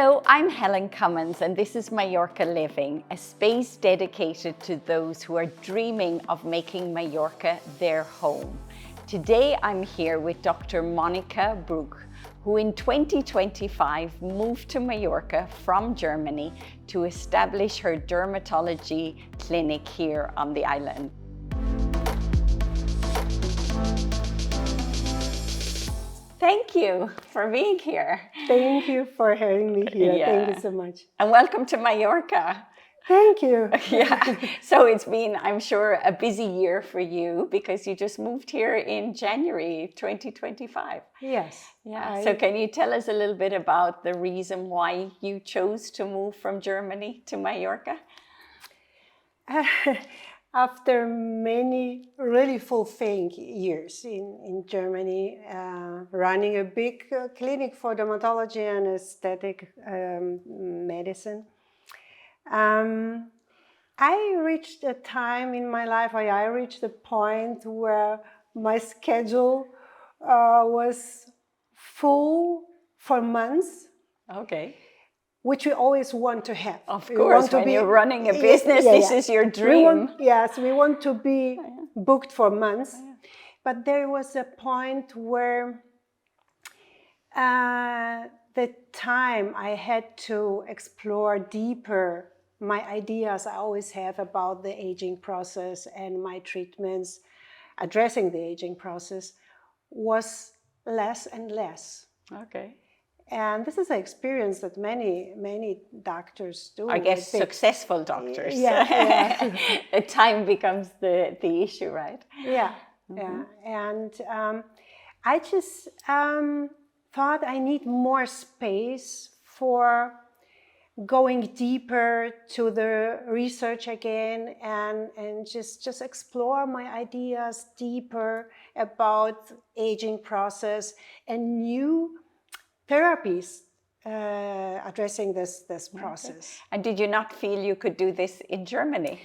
Hello, I'm Helen Cummins and this is Mallorca Living, a space dedicated to those who are dreaming of making Mallorca their home. Today I'm here with Dr Monika Brück, who in 2025 moved to Mallorca from Germany to establish her dermatology clinic here on the island. Thank you for being here. Thank you for having me here. Yeah. Thank you so much. And welcome to Mallorca. Thank you. Yeah, so it's been, I'm sure, a busy year for you because you just moved here in January 2025. Yes. Yeah, so can you tell us a little bit about the reason why you chose to move from Germany to Mallorca? After many really fulfilling years in Germany, running a big clinic for dermatology and aesthetic medicine, I reached a time in my life, I reached a point where my schedule was full for months. Okay. Which we always want to have. Of course, when you're running a business, this is your dream. We want to be booked for months. But there was a point where the time I had to explore deeper my ideas I always have about the aging process and my treatments addressing the aging process was less and less. Okay. And this is an experience that many doctors do. I guess successful doctors. Yeah. The time becomes the issue, right? Yeah, yeah. And I just thought I need more space for going deeper to the research again and just explore my ideas deeper about aging process and new therapies addressing this process. Okay. And did you not feel you could do this in Germany?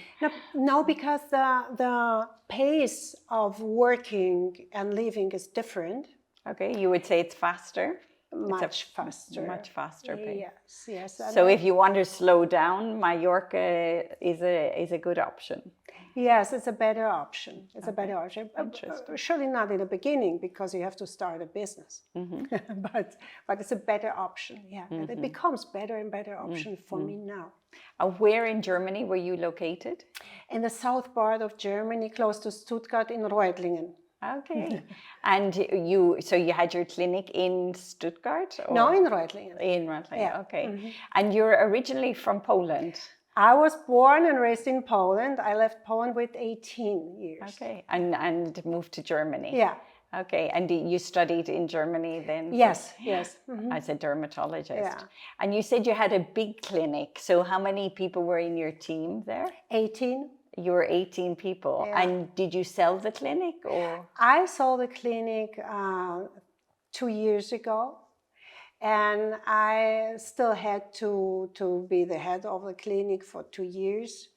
No, because the pace of working and living is different. Okay, you would say it's faster? Much faster. Much faster pace. Yes. So if you want to slow down, Mallorca is a good option. Yes, it's a better option. It's a better option. Interesting. Surely not in the beginning because you have to start a business. but it's a better option. Yeah, and it becomes better and better option for me now. Where in Germany were you located? In the south part of Germany, close to Stuttgart, in Reutlingen. Okay. And you had your clinic in Stuttgart? Or? No, in Reutlingen. In Reutlingen, yeah. Okay. And you're originally from Poland? I was born and raised in Poland. I left Poland with 18 years. Okay, and moved to Germany? Yeah. Okay, and you studied in Germany then? Yes. As a dermatologist. Yeah. And you said you had a big clinic. So how many people were in your team there? 18. You were 18 people. Yeah. And did you sell the clinic or? I sold the clinic 2 years ago. And I still had to be the head of the clinic for 2 years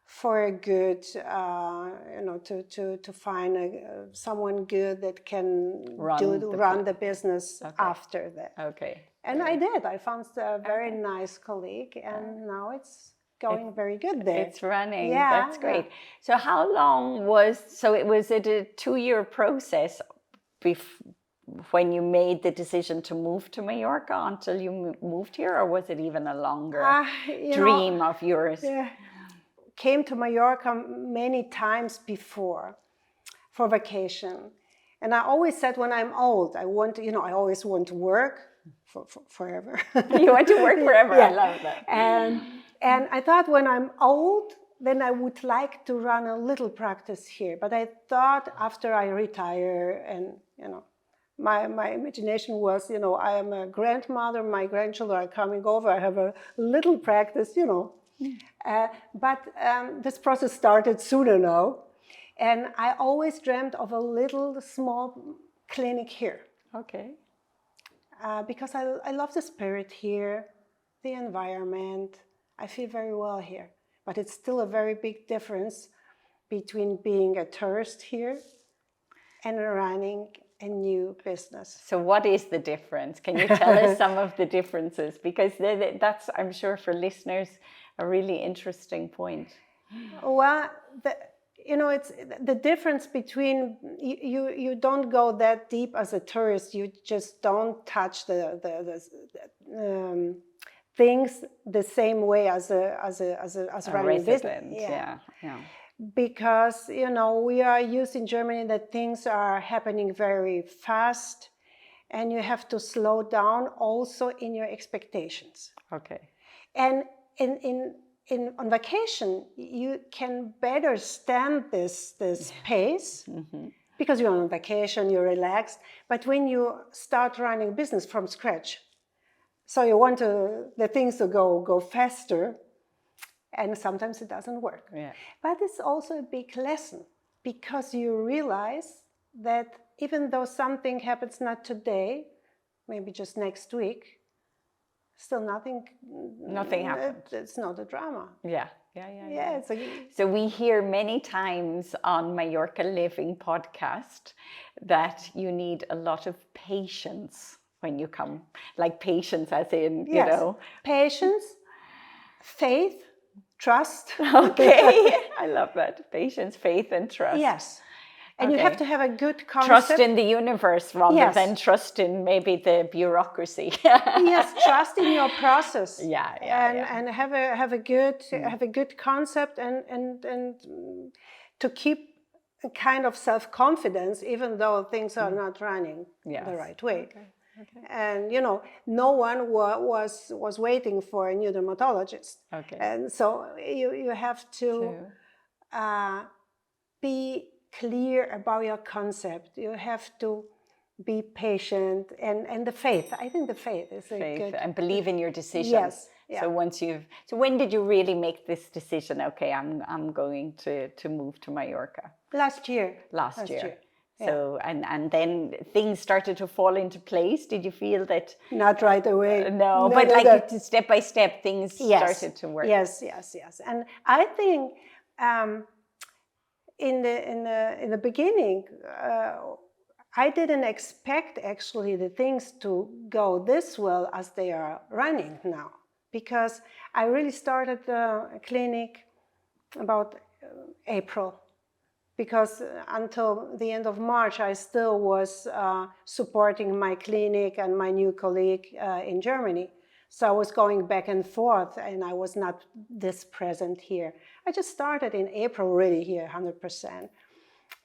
for a good, to find someone good that can run the business after that. Okay. And I did. I found a very nice colleague, and now it's going very good there. It's running. Yeah, That's great. So how long was it a 2-year process when you made the decision to move to Mallorca until you moved here, or was it even a longer dream of yours? Yeah. Came to Mallorca many times before for vacation. And I always said when I'm old, I always want to work for forever. You want to work forever? Yeah. I love that. And I thought when I'm old, then I would like to run a little practice here. But I thought after I retire and, my imagination was, I am a grandmother, my grandchildren are coming over, I have a little practice, But this process started sooner now. And I always dreamt of a little small clinic here. Okay. Because I love the spirit here, the environment. I feel very well here. But it's still a very big difference between being a tourist here and running a new business. So what is the difference? Can you tell us some of the differences? Because that's, I'm sure, for listeners, a really interesting point. Well, it's the difference between you don't go that deep as a tourist. You just don't touch the things the same way as a running business. Yeah. Because we are used in Germany that things are happening very fast, and you have to slow down also in your expectations. Okay. And on vacation, you can better stand this pace because you're on vacation, you're relaxed. But when you start running a business from scratch, so you want the things to go faster, and sometimes it doesn't work. Yeah. But it's also a big lesson, because you realize that even though something happens not today, maybe just next week, still nothing happened. It's not a drama. Yeah. So we hear many times on Mallorca Living podcast that you need a lot of patience when you come, like patience as in, patience, faith, trust. Okay. I love that. Patience, faith, and trust. Yes. And you have to have a good concept. Trust in the universe rather than trust in maybe the bureaucracy. Yes, trust in your process. And have a good concept and to keep a kind of self-confidence, even though things are not running the right way. Okay. And no one was waiting for a new dermatologist. Okay. And so you have to be clear about your concept. You have to be patient and the faith. I think the faith is a good, and believe in your decisions. Yes. Yeah. So when did you really make this decision? Okay, I'm going to move to Mallorca. Last year. Last year. So and then things started to fall into place. Did you feel that? Not right away. No, but step by step things started to work. Yes. And I think in the beginning, I didn't expect actually the things to go this well as they are running now, because I really started a clinic about April. Because until the end of March, I still was supporting my clinic and my new colleague in Germany. So I was going back and forth, and I was not this present here. I just started in April really here, 100%.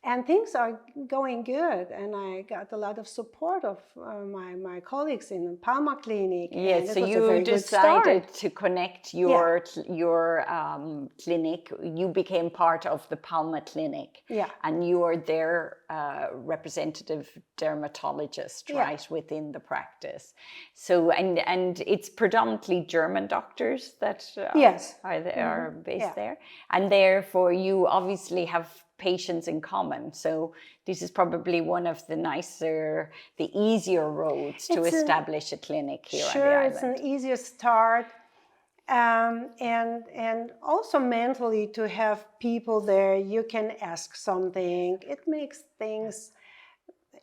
And things are going good, and I got a lot of support of my colleagues in the Palma Clinic. Yes, so you decided to connect your clinic. You became part of the Palma Clinic, and you are their representative dermatologist, right, within the practice. So, and it's predominantly German doctors that are based there, and therefore you obviously have patients in common. So this is probably one of the easier roads to establish a clinic here on the island. It's an easier start. And also mentally to have people there, you can ask something. It makes things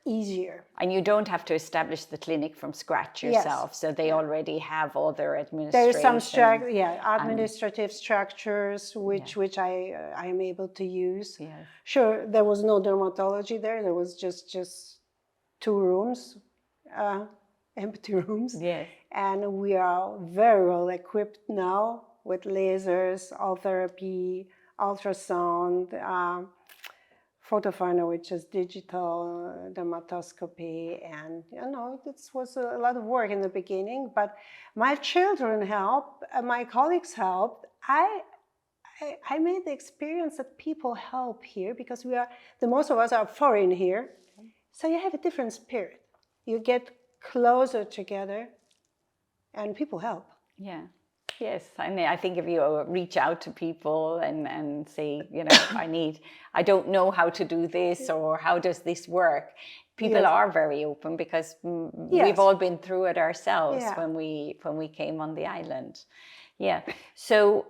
easier. And you don't have to establish the clinic from scratch yourself. So they already have all their administration. There is some administrative structures which I am able to use. Yes. Sure, there was no dermatology there. There was just 2 rooms, empty rooms. Yes. And we are very well equipped now with lasers, all therapy, ultrasound, photofinder, which is digital dermatoscopy, and this was a lot of work in the beginning. But my children helped, my colleagues helped. I made the experience that people help here because the most of us are foreign here, so you have a different spirit. You get closer together, and people help. Yeah. Yes, I think if you reach out to people and say, I don't know how to do this or how does this work, people are very open because we've all been through it ourselves when we came on the island. Yeah. So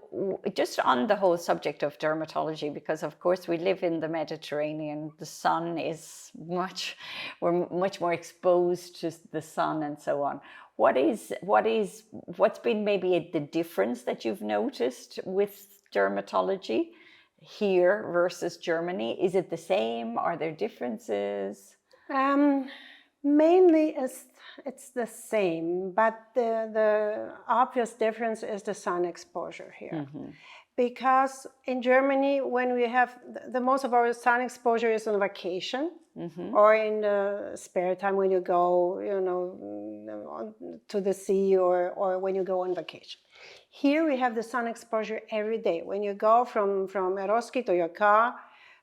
just on the whole subject of dermatology, because of course we live in the Mediterranean, the sun is we're much more exposed to the sun and so on. What's been maybe the difference that you've noticed with dermatology here versus Germany? Is it the same? Are there differences? Mainly it's the same, but the obvious difference is the sun exposure here. Because in Germany, when we have the most of our sun exposure is on vacation or in the spare time when you go, to the sea or when you go on vacation. Here we have the sun exposure every day. When you go from Eroski to your car,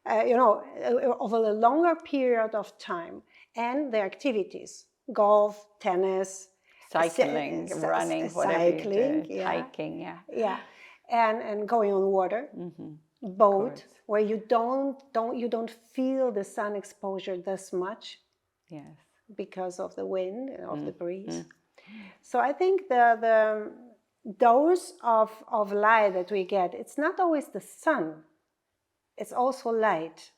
over a longer period of time, and the activities, golf, tennis, cycling, running, whatever you do, hiking, and going on water, boat, where you don't feel the sun exposure this much, because of the wind, of the breeze. So I think the dose of light that we get, it's not always the sun, it's also light.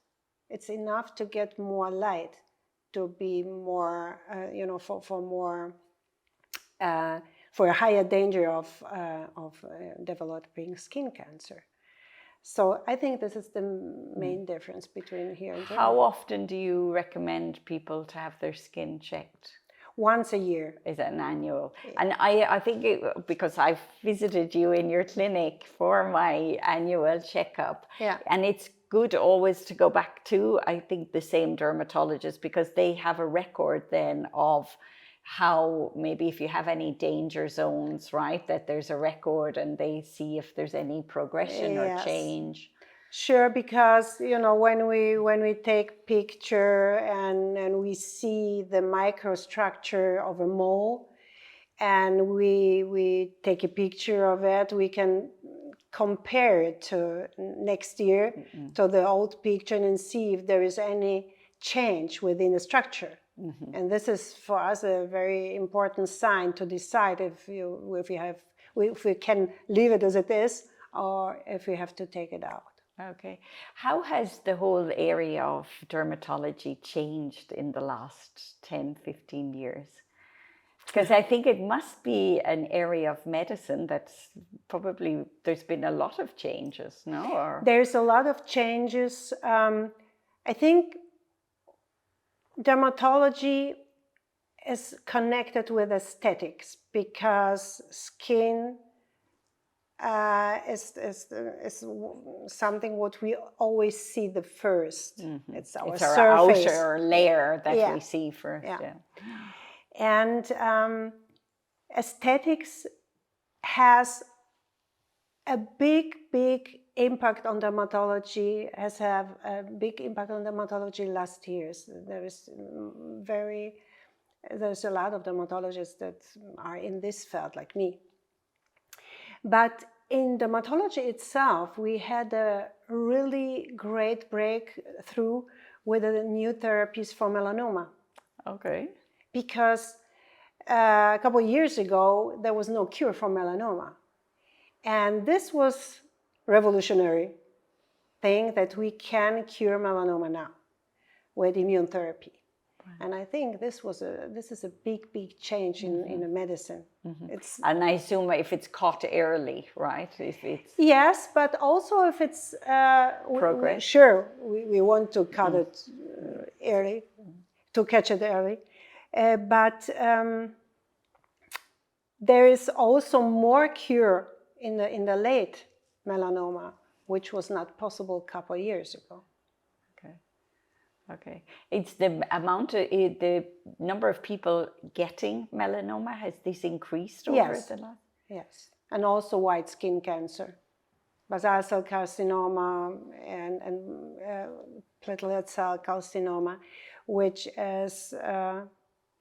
It's enough to get more light, to be more, for a higher danger of developing skin cancer. So I think this is the main difference between here and Germany. How often do you recommend people to have their skin checked? Once a year. Is it an annual? Yeah. And I think because I've visited you in your clinic for my annual checkup, and it's good always to go back to, I think, the same dermatologist, because they have a record then of how maybe if you have any danger zones, right, that there's a record and they see if there's any progression or change. Sure, because when we take picture and we see the microstructure of a mole, and we take a picture of it, we can compare it to next year to the old picture and see if there is any change within the structure. And this is for us a very important sign to decide if we can leave it as it is or if we have to take it out. Okay. How has the whole area of dermatology changed in the last 10, 15 years? Because I think it must be an area of medicine that's probably, there's been a lot of changes, no? Or... There's a lot of changes. I think dermatology is connected with aesthetics because skin is something what we always see the first. It's our surface. Outer layer that we see first. And aesthetics has a big impact on dermatology, has had a big impact on dermatology last years. There's a lot of dermatologists that are in this field, like me. But in dermatology itself, we had a really great breakthrough with the new therapies for melanoma. Okay. Because a couple of years ago, there was no cure for melanoma. And this was revolutionary thing that we can cure melanoma now with immune therapy. And I think this is a big change in the medicine. And I assume if it's caught early, right? If it's yes, but also if it's progress. We want to cut it early, to catch it early. But there is also more cure in the late melanoma, which was not possible a couple of years ago. Okay. It's the number of people getting melanoma, has this increased over the last? Yes, and also white skin cancer, basal cell carcinoma, and platelet cell carcinoma, which is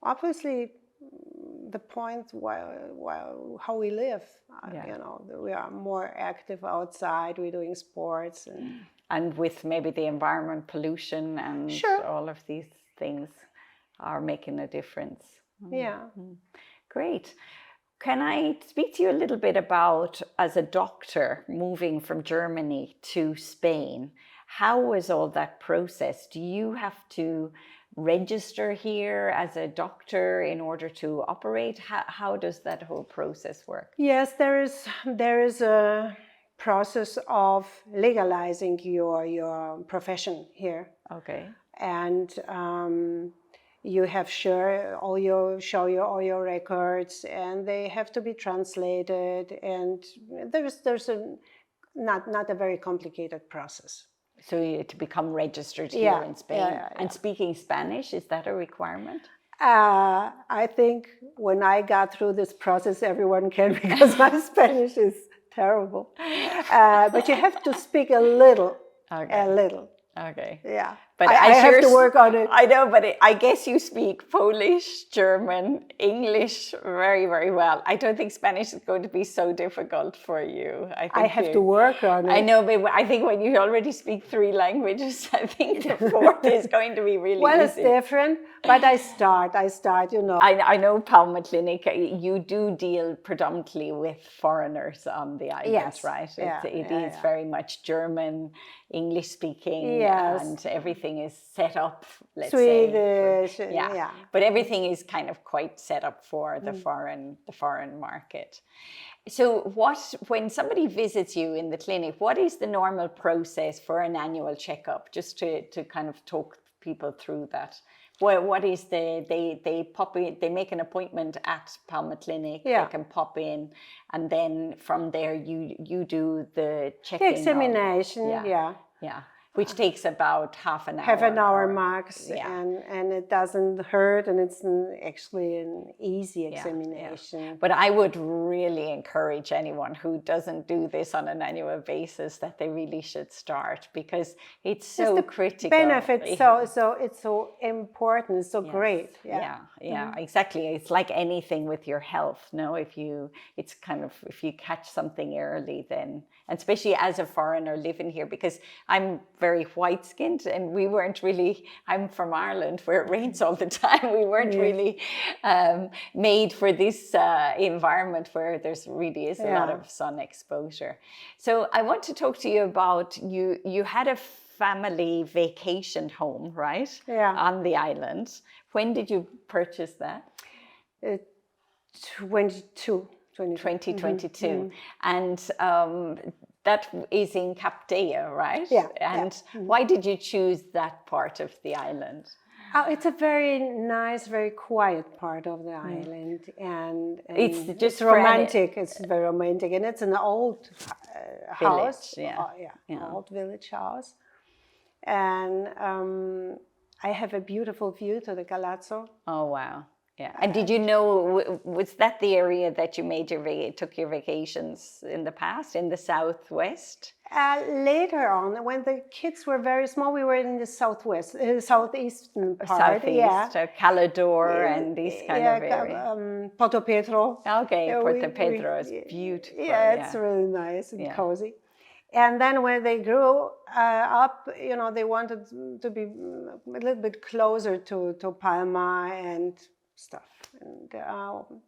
obviously the point how we live. We are more active outside, we're doing sports. And with maybe the environment pollution and all of these things. are making a difference. Yeah. Great. Can I speak to you a little bit about, as a doctor, moving from Germany to Spain? How was all that process? Do you have to register here as a doctor in order to operate? How does that whole process work? Yes, there is a process of legalizing your profession here. Okay. And you have all your records, and they have to be translated, and there's not a very complicated process. So you had to become registered here in Spain. Yeah. And speaking Spanish, is that a requirement? I think when I got through this process, everyone can, because my Spanish is terrible. But you have to speak a little. Okay. A little. Okay. Yeah. But I have to work on it. I know, but I guess you speak Polish, German, English very, very well. I don't think Spanish is going to be so difficult for you. I have to work on it. I know, but I think when you already speak 3 languages, I think the 4th is going to be really easy. Well, it's different, but I start, you know. I know Palma Clinic, you do deal predominantly with foreigners on the island, yes. right? Yeah, it is very much German, English speaking, yes. and everything is set up, let's Swedish, say. Yeah. But everything is kind of quite set up for the foreign market. So when somebody visits you in the clinic, what is the normal process for an annual checkup? Just to kind of talk people through that. What is they pop in, they make an appointment at Palma Clinic, they can pop in, and then from there you do the checking. The examination, yeah. Which takes about half an hour. Half an hour max, and it doesn't hurt, and it's actually an easy examination. Yeah. But I would really encourage anyone who doesn't do this on an annual basis that they really should start, because it's so critical. Benefits, so it's so important, it's so great. Yeah, exactly. It's like anything with your health. No, if you catch something early, then, and especially as a foreigner living here, because I'm very white-skinned, and we weren't really, I'm from Ireland where it rains all the time. We weren't really made for this environment where there's really is a lot of sun exposure. So I want to talk to you about, you had a family vacation home, right? Yeah. On the island. When did you purchase that? 2022. And that is in Capdellà, right? Yeah. And why did you choose that part of the island? Oh, it's a very nice, very quiet part of the island, and it's romantic. It's very romantic, and it's an old house. Old village house, and I have a beautiful view to the Galazzo. Oh wow! Yeah, and did you know, was that the area that you took your vacations in the past, in the southwest? Later on, when the kids were very small, we were in the southeastern part. Southeast, Calador and this kind of area. Porto Pedro. Okay, Porto Pedro is beautiful. Yeah, it's really nice and cozy. And then when they grew up, they wanted to be a little bit closer to Palma and stuff, and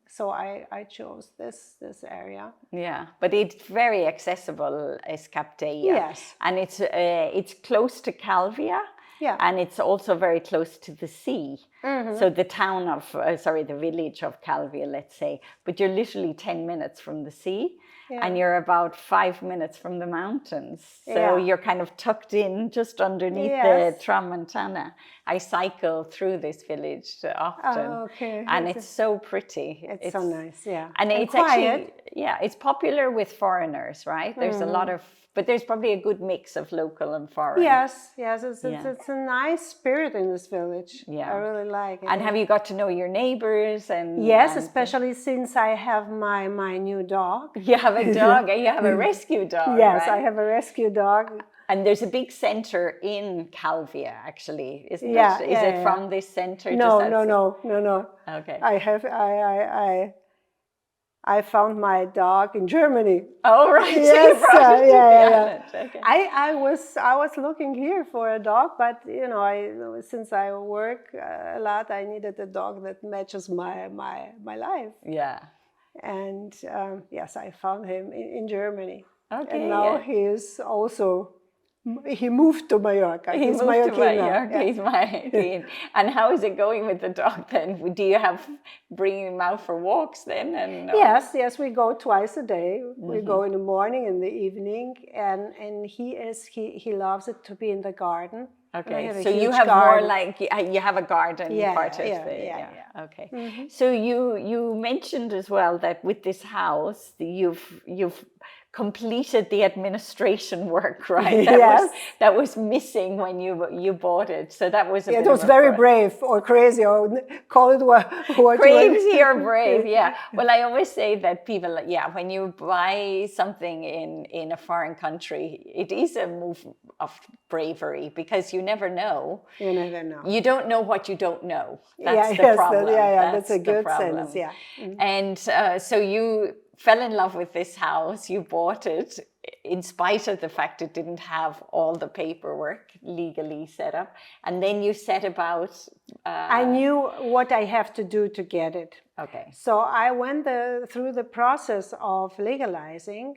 so I chose this area. Yeah, but it's very accessible, Es Capdellà. Yes, and it's close to Calvia. Yeah, and it's also very close to the sea. Mm-hmm. So the town of, the village of Calvia, let's say, but you're literally 10 minutes from the sea. Yeah. And you're about 5 minutes from the mountains. So you're kind of tucked in just underneath the Tramuntana. I cycle through this village often. Oh, okay. And it's so pretty. It's so nice, And it's quiet. Actually, it's popular with foreigners, right? There's a lot of, but there's probably a good mix of local and foreign. Yes, it's a nice spirit in this village. Yeah. I really like it. And have you got to know your neighbors? Yes, especially since I have my new dog. You have a dog, and you have a rescue dog. Yes, right? I have a rescue dog. And there's a big center in Calvia, actually, isn't it? Is it from this center? No. Okay. I I found my dog in Germany. Oh, right. Yes, So you brought it to the yeah. island. Okay. I was looking here for a dog, but you know, since I work a lot, I needed a dog that matches my life. Yeah. And yes, I found him in Germany. Okay. And now he moved to Mallorca. He He's moved to Mallorquin now. Mallorca. Yeah. He's Mallorquin. And how is it going with the dog then? Do you have bringing him out for walks then? And Yes, we go twice a day. We go in the morning and the evening, and he loves it to be in the garden. Okay, so you have garden. more like you have a garden part of yeah. Okay, so you mentioned as well that with this house you've completed the administration work, right? That was missing when you bought it. So that was it was very brave or crazy, or call it what crazy or brave. Yeah. Well, I always say that people, when you buy something in a foreign country, it is a move of bravery because you never know. You never know. You don't know what you don't know. That's the problem. That's a good sentence. Yeah. And so you fell in love with this house, you bought it in spite of the fact it didn't have all the paperwork legally set up, and then you set about... I knew what I have to do to get it. Okay. So I went through the process of legalizing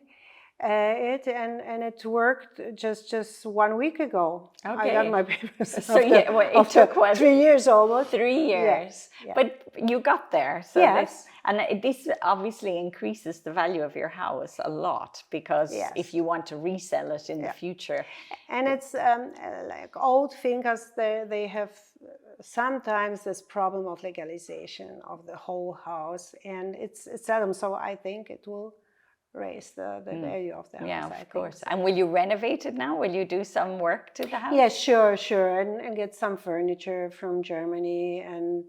it, and it worked just 1 week ago. Okay. I got my papers. So it took what? 3 years almost. 3 years. Yeah. But you got there. So yes. This obviously increases the value of your house a lot, because if you want to resell it in the future. And it's like old thinkers, they have sometimes this problem of legalization of the whole house, and it's seldom. So I think it will raise the value of the house. Yeah, of course. And will you renovate it now? Will you do some work to the house? Yeah, sure. And get some furniture from Germany, and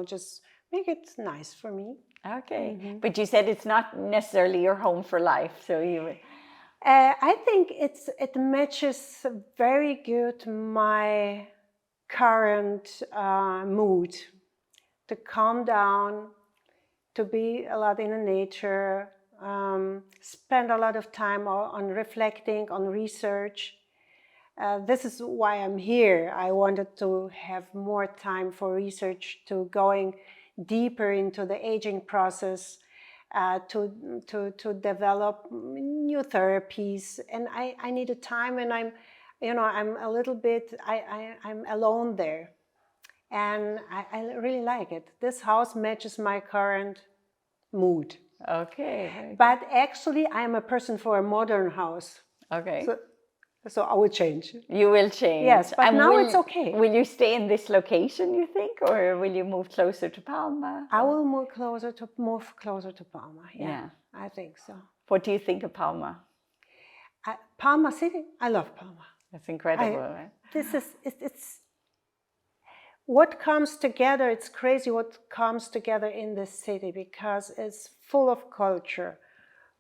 just make it nice for me. Okay. But you said it's not necessarily your home for life, so you... I think it matches very good my current mood, to calm down, to be a lot in the nature, spend a lot of time on reflecting, on research. This is why I'm here. I wanted to have more time for research, to going deeper into the aging process, to develop new therapies, and I needed time, and I'm a little bit, I'm alone there, and I really like it. This house matches my current mood. Okay. But actually, I am a person for a modern house. Okay. So I will change. You will change. Yes, but now it's okay. Will you stay in this location, you think, or will you move closer to Palma? I will move closer to Palma. Yeah, I think so. What do you think of Palma? Palma City, I love Palma. That's incredible, right? It's what comes together. It's crazy what comes together in this city, because it's full of culture,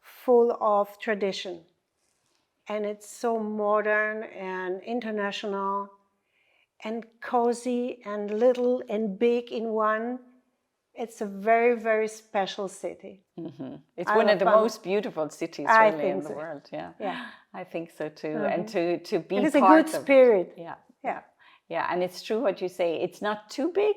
full of tradition. And it's so modern and international and cozy and little and big in one. It's a very, very special city. It's one of the most beautiful cities really in the world. Yeah, I think so too. And to be it is a good spirit. Yeah, and it's true what you say. It's not too big,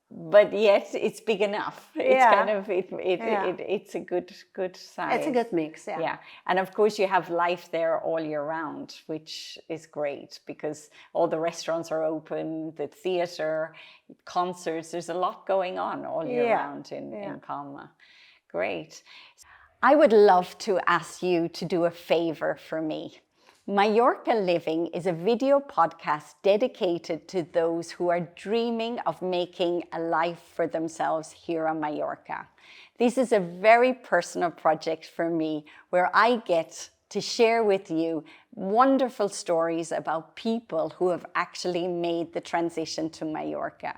but yet it's big enough. It's kind of it's a good size. It's a good mix. Yeah, and of course you have life there all year round, which is great because all the restaurants are open, the theater, concerts. There's a lot going on all year round in Palma. Great. I would love to ask you to do a favor for me. Mallorca Living is a video podcast dedicated to those who are dreaming of making a life for themselves here on Mallorca. This is a very personal project for me, where I get to share with you wonderful stories about people who have actually made the transition to Mallorca.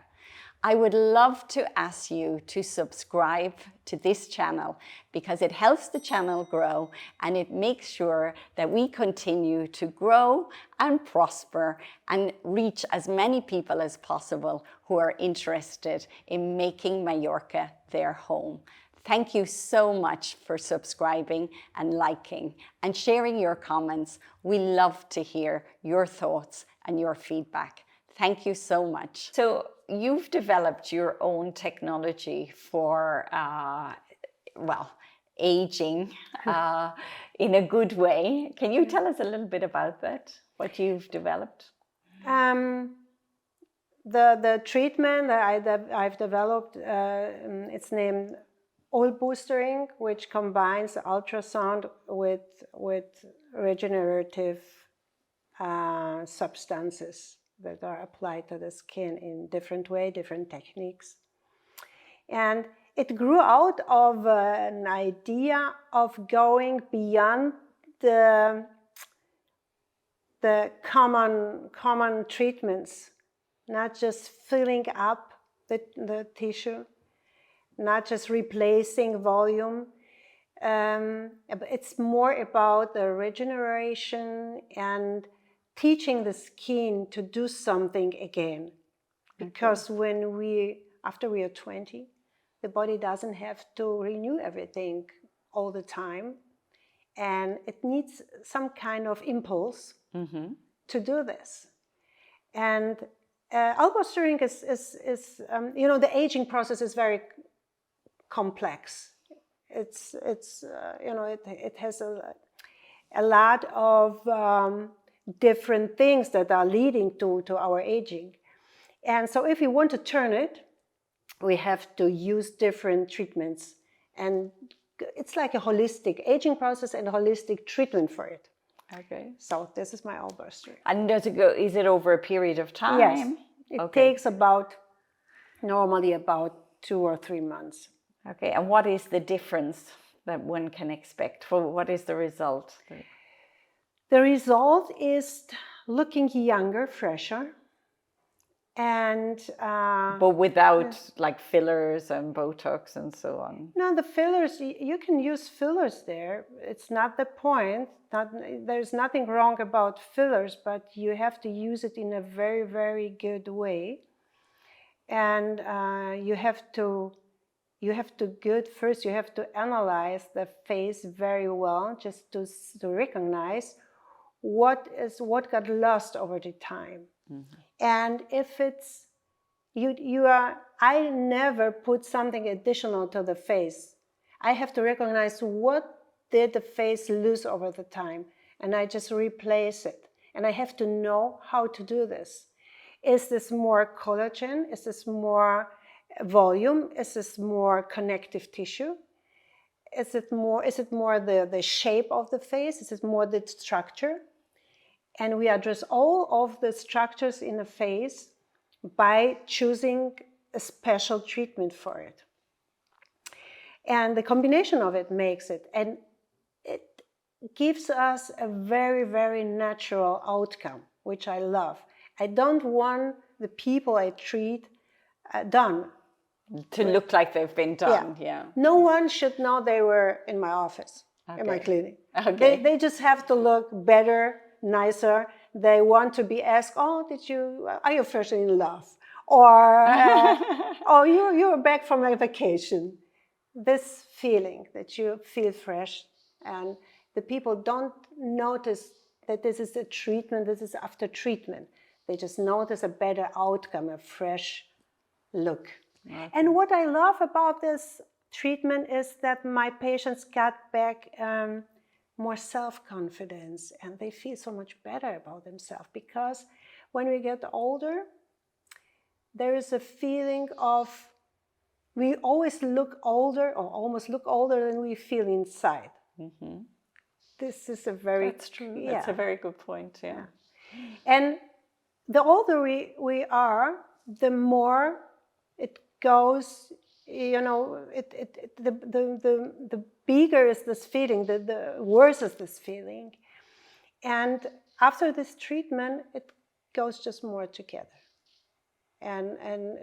I would love to ask you to subscribe to this channel, because it helps the channel grow and it makes sure that we continue to grow and prosper and reach as many people as possible who are interested in making Mallorca their home. Thank you so much for subscribing and liking and sharing your comments. We love to hear your thoughts and your feedback. Thank you so much. So you've developed your own technology for, aging in a good way. Can you tell us a little bit about that, what you've developed? The treatment that I've developed, it's named oil boostering, which combines ultrasound with regenerative substances that are applied to the skin in different way, different techniques. And it grew out of an idea of going beyond the common treatments, not just filling up the tissue, not just replacing volume. It's more about the regeneration and teaching the skin to do something again. Because after we are 20, the body doesn't have to renew everything all the time. And it needs some kind of impulse to do this. And oil boostering is the aging process is very complex. It has a lot of different things that are leading to our aging. And so if we want to turn it, we have to use different treatments. And it's like a holistic aging process and a holistic treatment for it. Okay. So this is my oil boostering. And is it over a period of time? Yes. It takes normally about 2 or 3 months. Okay. And what is the difference that one can expect? What is the result? The result is looking younger, fresher. And but without like fillers and Botox and so on. No, the fillers, you can use fillers there. It's not the point. There's nothing wrong about fillers, but you have to use it in a very, very good way. And you have to analyze the face very well, just to recognize what got lost over the time. Mm-hmm. And if it's I never put something additional to the face. I have to recognize what did the face lose over the time, and I just replace it. And I have to know how to do this. Is this more collagen? Is this more volume? Is this more connective tissue? Is it more the shape of the face? Is it more the structure? And we address all of the structures in the face by choosing a special treatment for it. And the combination of it makes it, and it gives us a very, very natural outcome, which I love. I don't want the people I treat done. To look like they've been done, yeah. No one should know they were in my office, in my clinic. Okay. They just have to look better, nicer. They want to be asked, are you freshly in love? Or, you're back from a vacation. This feeling that you feel fresh, and the people don't notice that this is a treatment, this is after treatment. They just notice a better outcome, a fresh look. Okay. And what I love about this treatment is that my patients got back more self-confidence, and they feel so much better about themselves, because when we get older, there is a feeling of we always look older, or almost look older than we feel inside. Mm-hmm. This is That's true. Yeah. That's a very good point, yeah. And the older we are, the more it goes, the bigger is this feeling, the worse is this feeling. And after this treatment, it goes just more together. And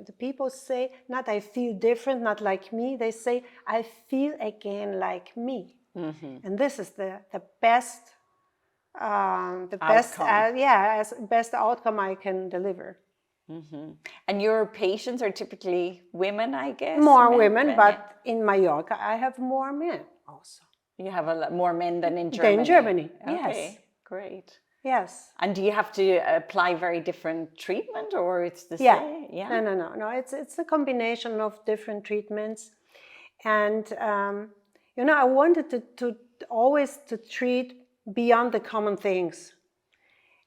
the people say, not I feel different, not like me. They say, I feel again like me. Mm-hmm. And this is the best outcome I can deliver. And your patients are typically women, I guess? More women, but yeah. in Mallorca, I have more men also. You have a lot more men than in Germany? Than Germany, okay, yes. Great. Yes. And do you have to apply very different treatment, or it's the yeah. same? Yeah. No. It's a combination of different treatments. And, I wanted to always to treat beyond the common things.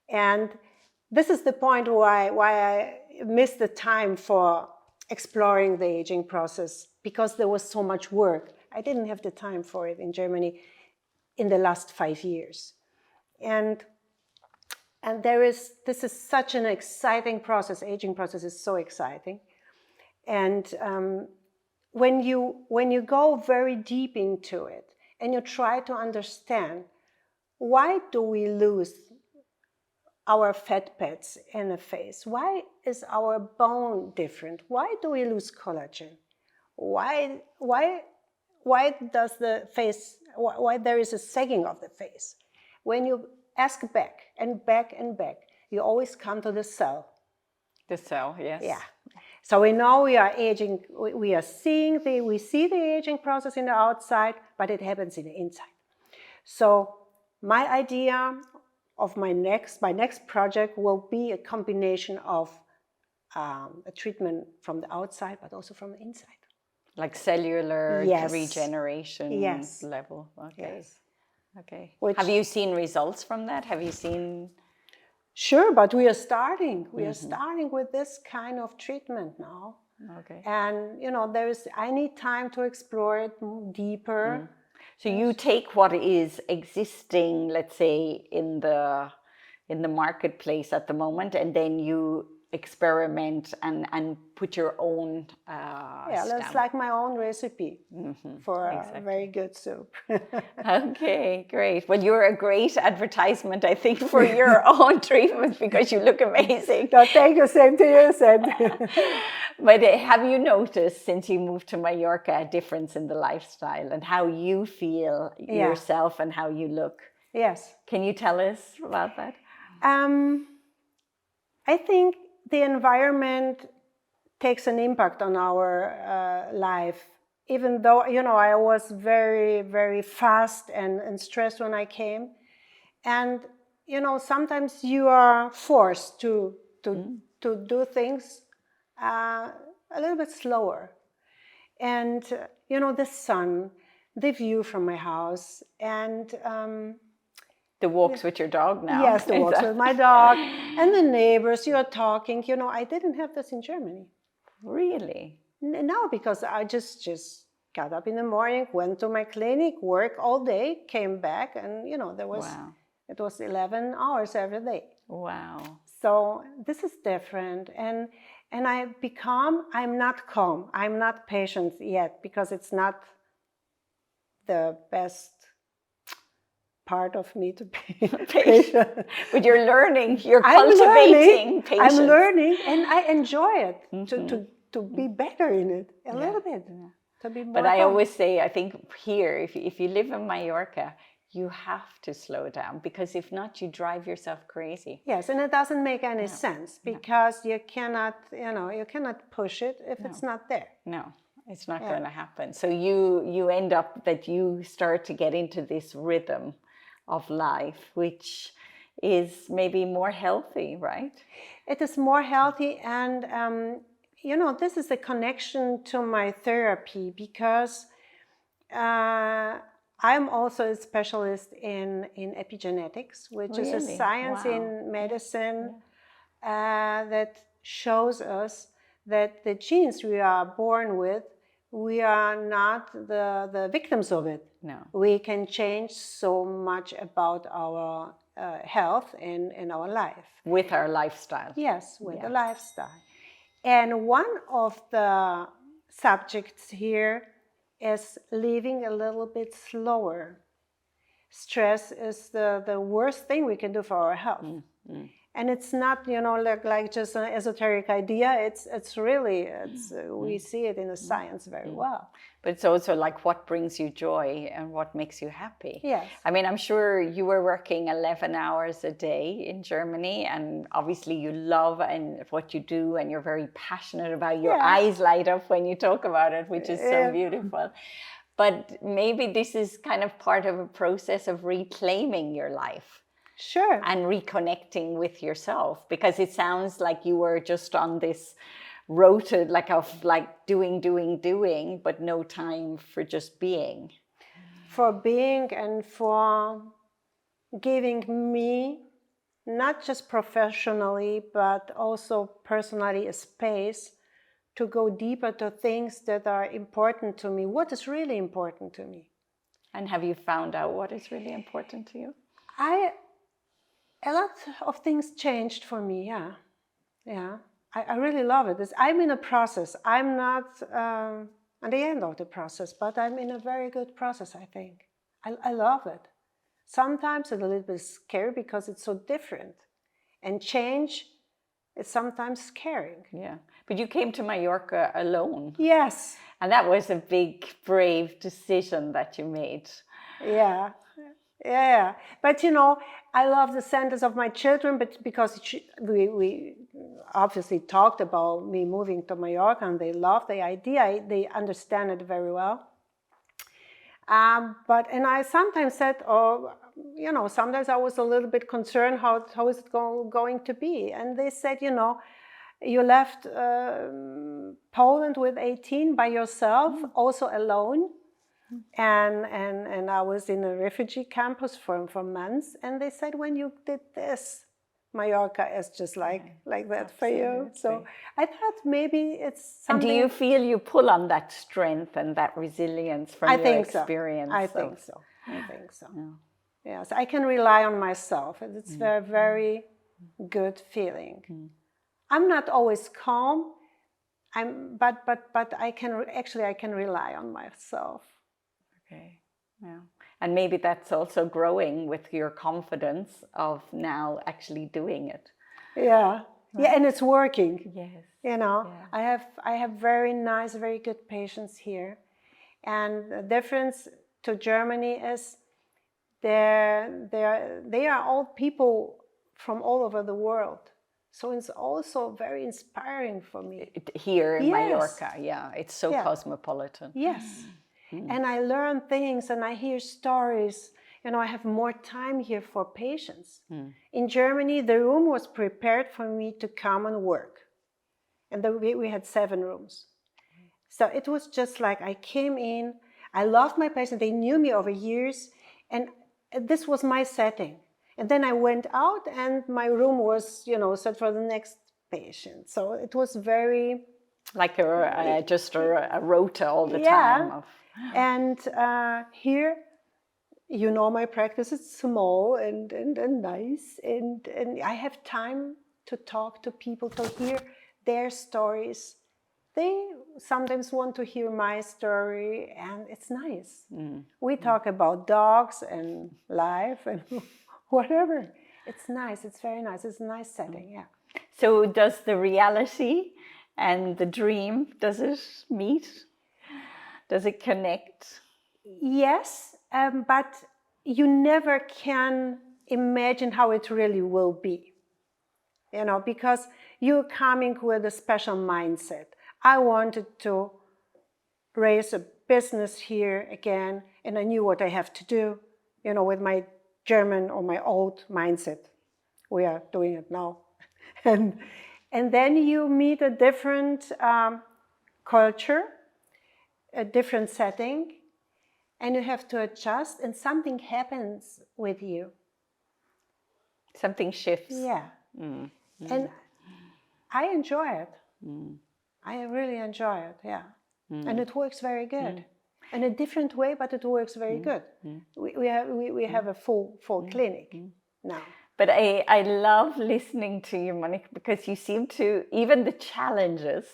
And this is the point why I missed the time for exploring the aging process, because there was so much work. I didn't have the time for it in Germany in the last 5 years. And this is such an exciting process. Aging process is so exciting. And when you go very deep into it and you try to understand, why do we lose our fat pads in the face? Why is our bone different? Why do we lose collagen? Why does the face, why there is a sagging of the face? When you ask back and back and back, you always come to the cell. The cell, yes. Yeah. So we know we are aging, we see the aging process in the outside, but it happens in the inside. So my idea of my next project will be a combination of a treatment from the outside, but also from the inside. Like cellular yes. regeneration yes. level. Okay. Yes. Okay. Have Which, you seen results from that? Have you seen? Sure, but we are starting. We are starting with this kind of treatment now. Okay. And I need time to explore it deeper. So you take what is existing, let's say, in the marketplace at the moment, and then you experiment and put your own that's like my own recipe for a very good soup. Okay, great. Well, you're a great advertisement, I think, for your own treatment, because you look amazing. No, thank you. Same to you, Sam. But have you noticed, since you moved to Mallorca, a difference in the lifestyle and how you feel yourself and how you look? Yes. Can you tell us about that? I think the environment takes an impact on our life. Even though, I was very, very fast and stressed when I came. And, sometimes you are forced to do things a little bit slower. And, the sun, the view from my house, and the walks with your dog now. Yes, the walks with my dog, and the neighbors, you are talking. I didn't have this in Germany. Really? No, because I just got up in the morning, went to my clinic, worked all day, came back, and, it was 11 hours every day. Wow. So this is different. And I'm not calm. I'm not patient yet, because it's not the best part of me to be patient. But you're learning, you're cultivating patience. I'm learning, and I enjoy it to be better in it a little bit. To be more but I always say, I think here, if you live in Mallorca, you have to slow down, because if not, you drive yourself crazy. Yes, and it doesn't make any sense, because you cannot push it if it's not there. No, it's not going to happen. So you end up that you start to get into this rhythm of life, which is maybe more healthy, right? It is more healthy, and this is a connection to my therapy, because I'm also a specialist in epigenetics, which is a science in medicine that shows us that the genes we are born with, we are not the victims of it. No. We can change so much about our health and our life. With our lifestyle. Yes, with the lifestyle. And one of the subjects here is living a little bit slower. Stress is the worst thing we can do for our health. And it's not, like just an esoteric idea. It's really, we see it in the science very well. But it's also like what brings you joy and what makes you happy. Yes. I mean, I'm sure you were working 11 hours a day in Germany, and obviously you love and what you do, and you're very passionate about. Your eyes light up when you talk about it, which is so beautiful. But maybe this is kind of part of a process of reclaiming your life. Sure. And reconnecting with yourself, because it sounds like you were just on this road like doing, but no time for just being. For being and for giving me, not just professionally, but also personally, a space to go deeper to things that are important to me. What is really important to me? And have you found out what is really important to you? A lot of things changed for me, yeah. I really love it. I'm in a process. I'm not at the end of the process, but I'm in a very good process, I think. I love it. Sometimes it's a little bit scary because it's so different. And change is sometimes scaring. Yeah. But you came to Mallorca alone. Yes. And that was a big, brave decision that you made. Yeah. But I love the sentence of my children, but because we obviously talked about me moving to Mallorca, and they love the idea, they understand it very well. And I sometimes said, sometimes I was a little bit concerned how is it going to be, and they said, you left Poland with 18 by yourself, also alone. And I was in a refugee campus for months, and they said, when you did this, Mallorca is just like that for you. So I thought maybe it's something. And do you feel you pull on that strength and that resilience from your experience? I think so. Yes, I can rely on myself. It's a very, very good feeling. I'm not always calm, but I can rely on myself. Okay. Yeah. And maybe that's also growing with your confidence of now actually doing it. Yeah. Right? Yeah, and it's working. Yes. I have very nice, very good patients here. And the difference to Germany is they are all people from all over the world. So it's also very inspiring for me. Here in Mallorca, it's so cosmopolitan. Yes. And I learn things and I hear stories. I have more time here for patients. In Germany, the room was prepared for me to come and work. And we had 7 rooms. So it was just like I came in, I loved my patients, they knew me over years, and this was my setting. And then I went out and my room was, set for the next patient. So it was very... Like just a rota all the time. And here, my practice is small and nice. And I have time to talk to people, to hear their stories. They sometimes want to hear my story, and it's nice. We talk about dogs and life and whatever. It's nice. It's very nice. It's a nice setting, yeah. So does the reality and the dream, does it meet? Does it connect? Yes, but you never can imagine how it really will be. Because you're coming with a special mindset. I wanted to raise a business here again, and I knew what I have to do, with my German or my old mindset. We are doing it now. And then you meet a different culture, a different setting, and you have to adjust, and something happens with you. Something shifts. Yeah. And I enjoy it. I really enjoy it, yeah. And it works very good. In a different way, but it works very good. We have a full clinic now. But I love listening to you, Monika, because you seem to, even the challenges,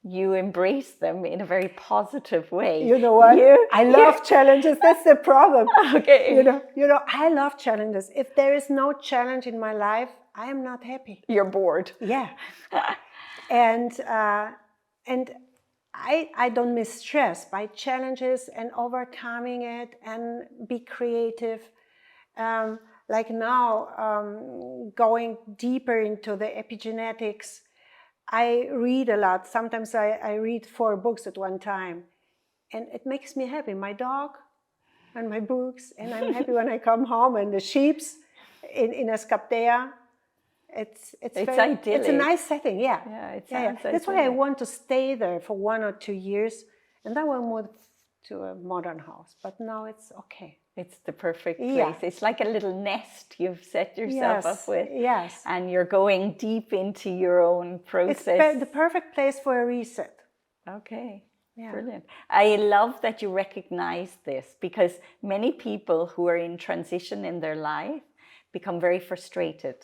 you embrace them in a very positive way. You know what? I love challenges. That's the problem. Okay. I love challenges. If there is no challenge in my life, I am not happy. You're bored. Yeah. And I don't miss stress by challenges and overcoming it and be creative. Like now, going deeper into the epigenetics, I read a lot. Sometimes I read 4 books at one time, and it makes me happy. My dog and my books, and I'm happy when I come home, and the sheeps in Es Capdellà. It's very, idyllic. it's a nice setting, yeah. Yeah, it yeah. sounds That's why I want to stay there for 1 or 2 years, and then we'll move to a modern house. But now it's okay. It's the perfect place. Yeah. It's like a little nest you've set yourself up with. Yes. And you're going deep into your own process. It's the perfect place for a reset. Okay. Yeah. Brilliant. I love that you recognize this, because many people who are in transition in their life become very frustrated.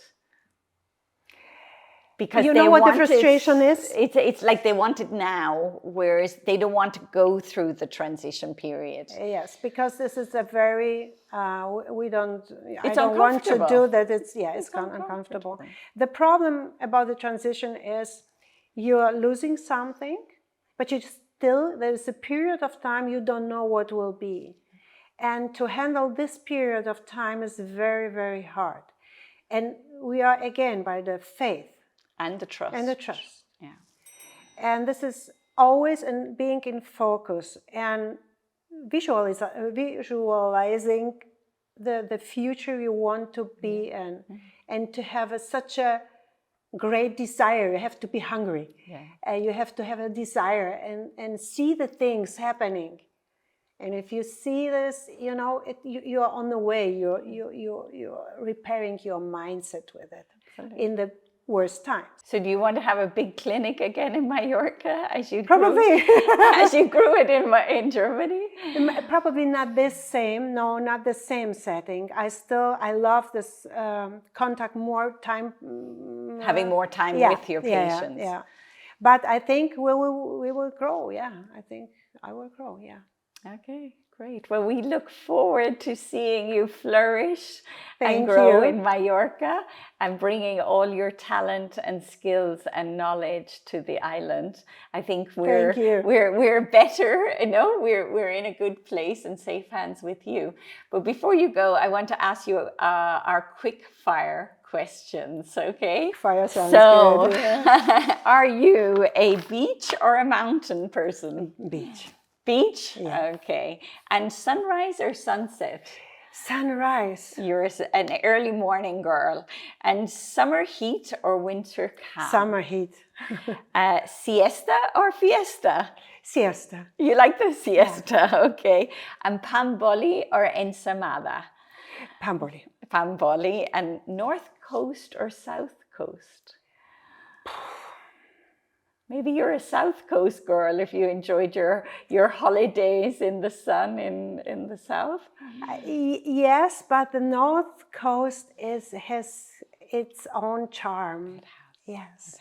Because you know what the frustration is? It's like they want it now, whereas they don't want to go through the transition period. Yes, because this is a very, we don't, I It's don't want to uncomfortable. do that. It's uncomfortable. The problem about the transition is you're losing something, but you still, there's a period of time you don't know what will be. And to handle this period of time is very, very hard. And we are, again, by the faith. And the trust. And the trust. Yeah. And this is always being in focus and visualizing the future you want to be in, and to have such a great desire. You have to be hungry. Yeah. You have to have a desire and see the things happening. And if you see this, you know, you're on the way. You're repairing your mindset with it. Absolutely. In the worst times. So do you want to have a big clinic again in Mallorca as you probably as you grew it in Germany? Probably not this same, no, not the same setting. I love this contact, more time, having more time with your patients. Yeah. But I think we will grow. Yeah, I think I will grow. Yeah. Okay, great. Well, we look forward to seeing you flourish and Thank grow you. in Mallorca, and bringing all your talent and skills and knowledge to the island. I think we're better, you know, we're in a good place and safe hands with you. But before you go, I want to ask you our quick fire questions, okay? Fire sounds good. Yeah. Are you a beach or a mountain person? Beach. Beach? Yeah. Okay. And sunrise or sunset? Sunrise. You're an early morning girl. And summer heat or winter calm? Summer heat. Siesta or fiesta? Siesta. You like the siesta, yeah. Okay. And pamboli or ensamada? Pamboli. Pamboli. And north coast or south coast? Maybe you're a South Coast girl if you enjoyed your holidays in the sun in the south. Yes, but the North Coast has its own charm. It has. Yes.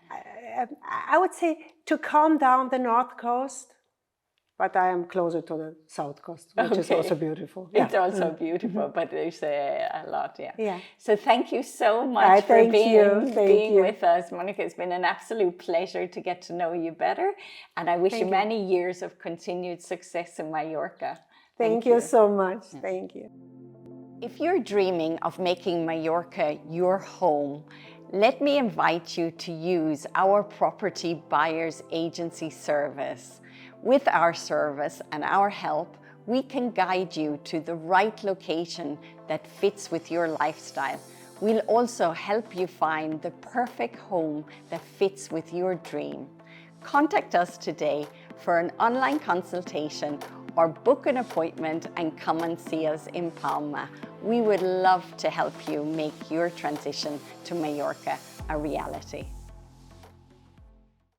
It has. I would say to calm down the North Coast, but I am closer to the South Coast, which is also beautiful. Yeah. It's also beautiful, but there's a lot, yeah. Yeah. So thank you so much for being with us, Monika. It's been an absolute pleasure to get to know you better, and I wish you many years of continued success in Mallorca. Thank you so much. Yeah. Thank you. If you're dreaming of making Mallorca your home, let me invite you to use our property buyer's agency service. With our service and our help, we can guide you to the right location that fits with your lifestyle. We'll also help you find the perfect home that fits with your dream. Contact us today for an online consultation or book an appointment and come and see us in Palma. We would love to help you make your transition to Mallorca a reality.